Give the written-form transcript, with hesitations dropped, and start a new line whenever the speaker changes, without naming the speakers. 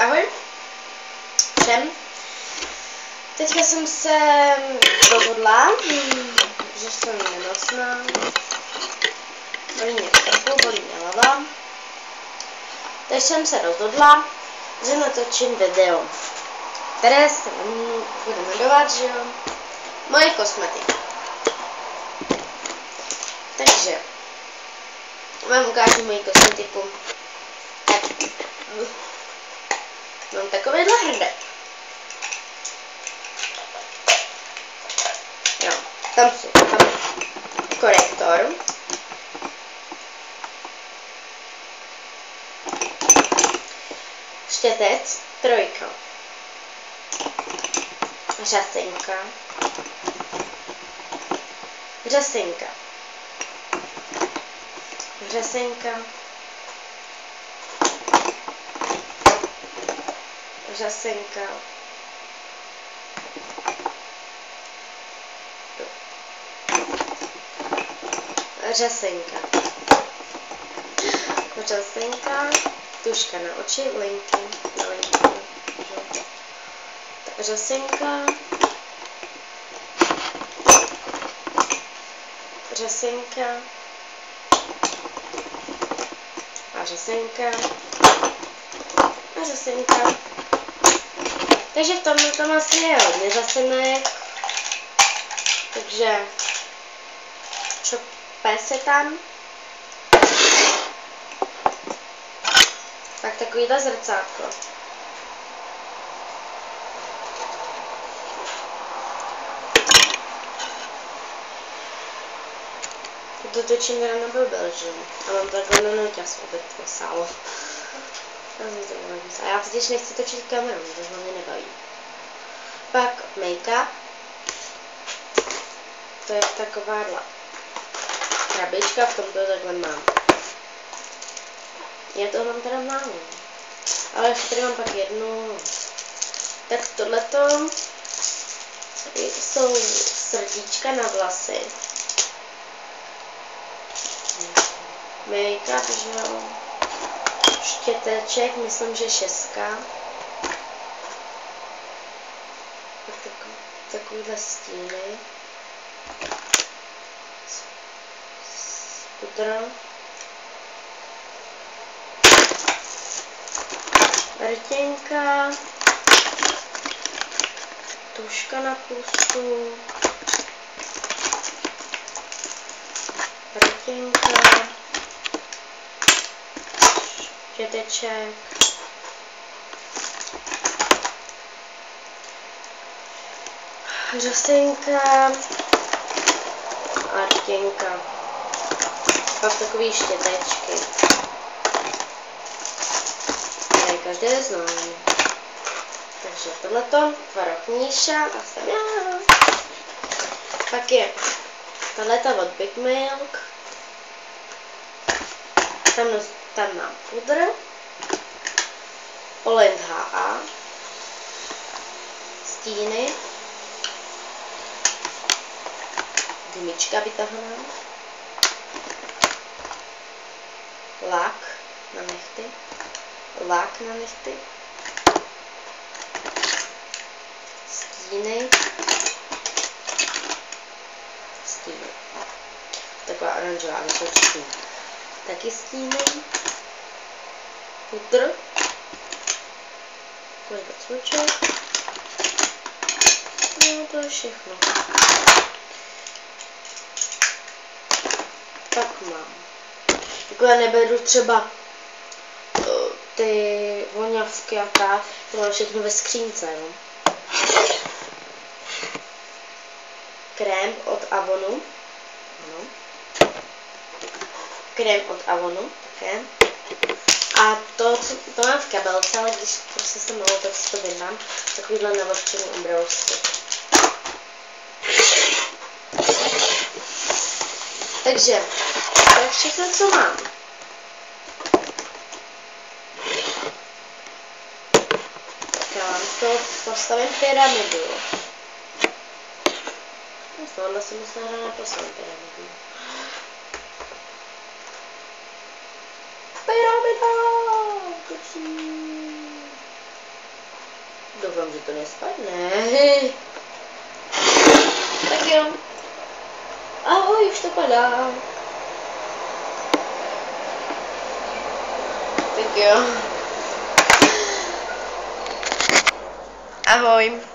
ahoj všem. Teďka jsem se rozhodla, že jsem nemocná. Bolí mě krku, bolí mě hlava. Takže jsem se rozhodla, že natočím video, které se bude jmenovat, že jo, moje kosmetika. Takže vám ukážu moji kosmetiku. Tak mám takovýhle hrdek. Jo, tam korektor. Štětec, 3. Řasenka. Řasenka. Řasenka. Řasenka. Řasenka. Řasenka. Tuška na oči, linky. Na linky. Řasenka. Řasenka. A řasenka. A řasenka. Takže v tomhle tam asi je hodně řasenek. Takže čope se tam. Tak takovýhle zrcátko. To točím teda na blbel, že? A mám takhle na noťas opět sálo. A já totiž nechci točit kamerou, to mě nebaví. Pak make-up. To je takováhle krabička, v tomto takhle mám. Já toho mám teda málo. Ale ještě tady mám pak jednu. Tak tohleto jsou srdíčka na vlasy. Make-up, že jo. Štěteček, myslím, že 6. Takovýhle stíny. Pudra. Rtěnka. Tuška na pustu. Rtěnka. Štěteček. Řasenka. A rtěnka. Pak takový štětečky. Tady každé znám. Takže tohleto, Tvarokníša a jsem já. Pak je tohleta od Big Milk. Tam mám pudr. Olend HA. Stíny. Gumička vytahaná. Lák na nechty. Lák na nechty. Stíny. Stíny. Taková oranžová vysočky. Taky stíny. Pudr. Kolik cviček. No to je všechno. Tak mám. Takhle neberu třeba ty voňavky a tak. To mám všechno ve skřínce, no. Krém od Avonu. Ano. Krém od Avonu také. A to mám v kabelce, ale když prostě jsem malou, tak si to vydám. Takovýhle navlhčený obrousky. Takže, to je všechno, co mám. Já vám z toho postavím pyramidu. Z tohohle si myslím, že nepostavím pyramidu. Pyramida! Doufám, že to nespadne. Tak jo. Ahoj, už to padá. Tak jo. Ahoj.